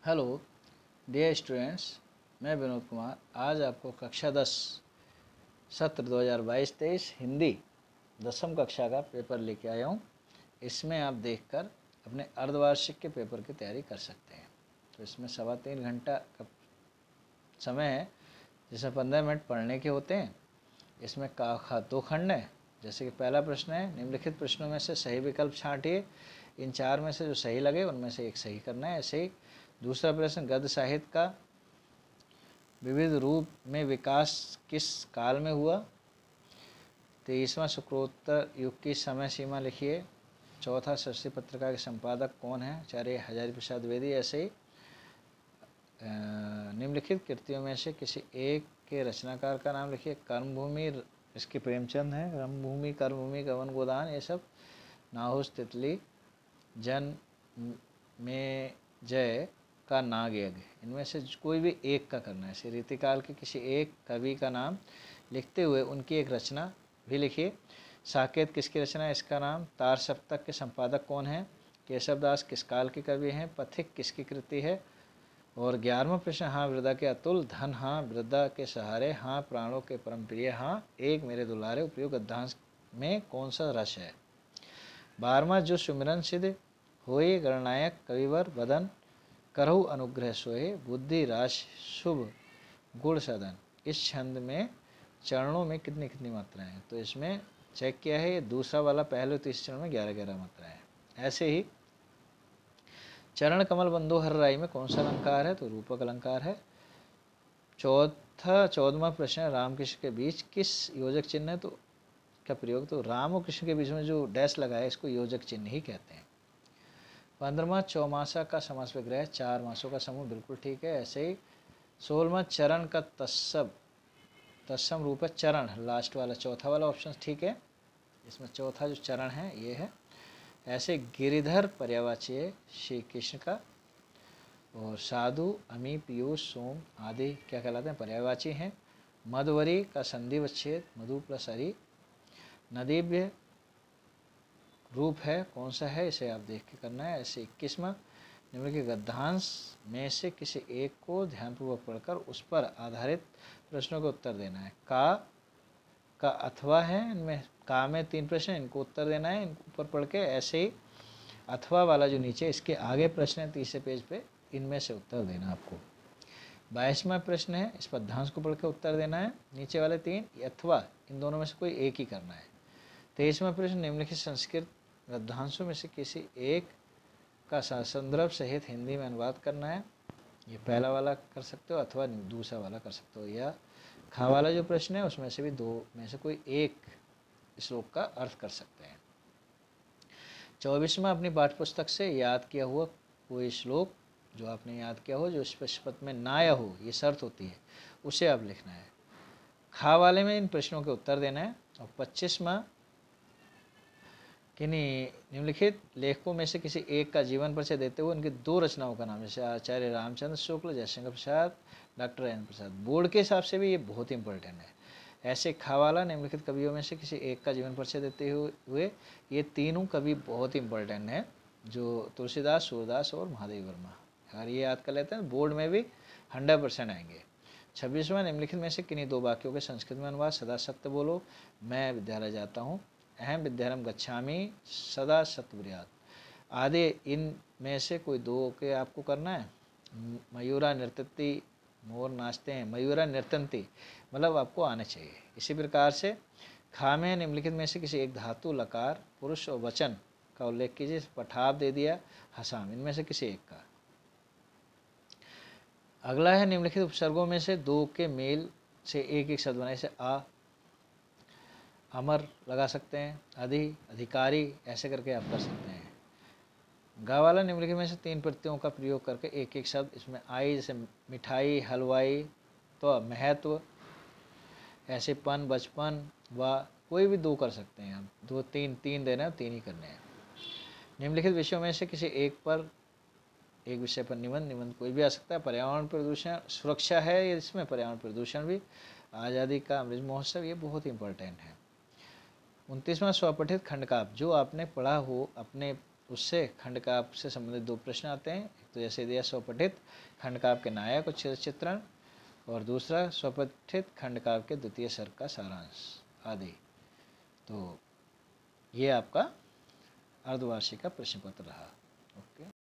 Hello dear students, मैं विनोद कुमार आज आपको कक्षा 10 सत्र 2022-23 हिंदी दसम कक्षा का पेपर लेके आया हूँ। इसमें आप देखकर अपने अर्धवार्षिक के पेपर की तैयारी कर सकते हैं। तो इसमें 3.25 घंटा का समय है, जिसमें 15 मिनट पढ़ने के होते हैं। इसमें का खा दो खंड है। जैसे कि पहला प्रश्न है, निम्नलिखित प्रश्नों में से सही विकल्प छांटिए। इन चार में से जो सही लगे उनमें से एक सही करना है। ऐसे ही दूसरा प्रश्न, गद्य साहित्य का विविध रूप में विकास किस काल में हुआ। 23वां शुक्रोत्तर युग की समय सीमा लिखिए। चौथा, सरस्वती पत्रिका के संपादक कौन है। आचार्य हजारी प्रसाद द्विवेदी। ऐसे ही निम्नलिखित कृतियों में से किसी एक के रचनाकार का नाम लिखिए। कर्मभूमि इसकी प्रेमचंद है। कर्मभूमि, कर्मभूमि, गवन गोदान, ये सब नाहुस, तितली, जन में जय का नाग यज्ञ, इनमें से कोई भी एक का करना है। रीतिकाल के किसी एक कवि का नाम लिखते हुए उनकी एक रचना भी लिखिए। साकेत किसकी रचना है, इसका नाम। तार सप्तक के संपादक कौन है। केशव दास किस काल के कवि हैं। पथिक किसकी कृति है। और 11वां प्रश्न, हाँ वृद्धा के अतुल धन, हाँ वृद्धा के सहारे, हाँ प्राणों के परम प्रिय, हाँ एक मेरे दुलारे, उपयोग गद्यांश में कौन सा रस है। 12वां, जो सुमिरन सिद्ध होए गणनायक कविवर बदन, करहु अनुग्रह सोए, बुद्धि राश शुभ गुण सदन। इस छंद में चरणों में कितनी कितनी मात्राएं हैं, तो इसमें चेक किया है। ये दूसरा वाला पहले और तीसरे चरण में 11-11 मात्राएं हैं। ऐसे ही चरण कमल बंधु हर राई में कौन सा अलंकार है, तो रूपक अलंकार है। 14वां प्रश्न, रामकृष्ण के बीच किस योजक चिन्ह है तो का प्रयोग, तो राम और कृष्ण के बीच में जो डैश लगा है इसको योजक चिन्ह ही कहते हैं। 15वां, चौमासा का समास विग्रह, 4 मासों का समूह, बिल्कुल ठीक है। ऐसे ही 16वां, चरण का तत्सम रूप है चरण, लास्ट वाला चौथा वाला ऑप्शन ठीक है। इसमें चौथा जो चरण है ये है। ऐसे गिरिधर पर्यायवाची है श्री कृष्ण का। और साधु, अमी, पीयूष, सोम आदि क्या कहलाते हैं, पर्यायवाची हैं। मधुवरी का संधि विच्छेद मधु प्लस हरि। नदीव्य रूप है कौन सा है, इसे आप देख के करना है। ऐसे 21वां, निम्न के गद्यांश में से किसी एक को ध्यानपूर्वक पढ़कर उस पर आधारित प्रश्नों का उत्तर देना है। का अथवा है, इनमें का में 3 प्रश्न, इनको उत्तर देना है, इनको ऊपर पढ़ के। ऐसे ही अथवा वाला जो नीचे इसके आगे प्रश्न है तीसरे पेज पे, इनमें से उत्तर देना आपको। 22वां प्रश्न है, इस पद्यांश को पढ़ के उत्तर देना है। नीचे वाले 3 अथवा इन दोनों में से कोई एक ही करना है। 23वां प्रश्न, निम्नलिखित संस्कृत गद्यांशों में से किसी एक का संदर्भ सहित हिंदी में अनुवाद करना है। ये पहला वाला कर सकते हो अथवा दूसरा वाला कर सकते हो। या खा वाला जो प्रश्न है उसमें से भी दो में से कोई एक श्लोक का अर्थ कर सकते हैं। 24वां, अपनी पाठ्य पुस्तक से याद किया हुआ कोई श्लोक जो आपने याद किया हो, जो स्पष्ट पद में ना आया हो, ये शर्त होती है, उसे आप लिखना है। खा वाले में इन प्रश्नों के उत्तर देना है। और 25वां, किन्हीं निम्नलिखित लेखकों में से किसी एक का जीवन परिचय देते हुए उनकी 2 रचनाओं का नाम, जैसे आचार्य रामचंद्र शुक्ल, जयशंकर प्रसाद, डॉक्टर एन प्रसाद। बोर्ड के हिसाब से भी ये बहुत इंपॉर्टेंट है। ऐसे खावाला, निम्नलिखित कवियों में से किसी एक का जीवन परिचय देते हुए, ये तीनों कवि बहुत इंपॉर्टेंट हैं, जो तुलसीदास, सूरदास और महादेव वर्मा। अगर ये याद कर लेते हैं बोर्ड में भी 100% आएंगे। 26वां, निम्नलिखित में से किन्हीं 2 वाक्यों के संस्कृत में अनुवाद। सदा सत्य बोलो, मैं विद्यालय जाता हूँ, अहम विद्यारंभ गच्छामि, सदा सत्यव्रत आदि, इन में से कोई 2 के आपको करना है। मयूरा नृत्यति, मोर नाचते हैं, मयूरा नृत्यंती, मतलब आपको आने चाहिए। इसी प्रकार से खा में निम्नलिखित में से किसी एक धातु, लकार, पुरुष और वचन का उल्लेख कीजिए। पठाव दे दिया, हसाम, इनमें से किसी एक का। अगला है, निम्नलिखित उपसर्गों में से 2 के मेल से एक एक शब्द बनाए। जैसे आ, अमर लगा सकते हैं, अधि, अधिकारी, ऐसे करके आप कर सकते हैं। गा वाला निम्नलिखित में से 3 प्रत्ययों का प्रयोग करके एक एक शब्द इसमें आई, जैसे मिठाई, हलवाई, तो महत्व, ऐसे पन, बचपन, व कोई भी 2 कर सकते हैं आप। 2, 3 देना है, 3 ही करने हैं। निम्नलिखित विषयों में से किसी एक विषय पर निबंध कोई भी आ सकता है। पर्यावरण प्रदूषण सुरक्षा है इसमें, पर्यावरण प्रदूषण भी। आज़ादी का अमृत महोत्सव, ये बहुत इंपॉर्टेंट है। 29वां, स्वपठित खंड का, जो आपने पढ़ा हो अपने उससे खंडकाव्य से संबंधित 2 प्रश्न आते हैं। एक तो जैसे दिया स्वपठित खंडकाव्य के नायक और चित्रण, और दूसरा स्वपठित खंडकाव्य के द्वितीय सर्ग का सारांश आदि। तो ये आपका अर्धवार्षिक का प्रश्न पत्र रहा। ओके।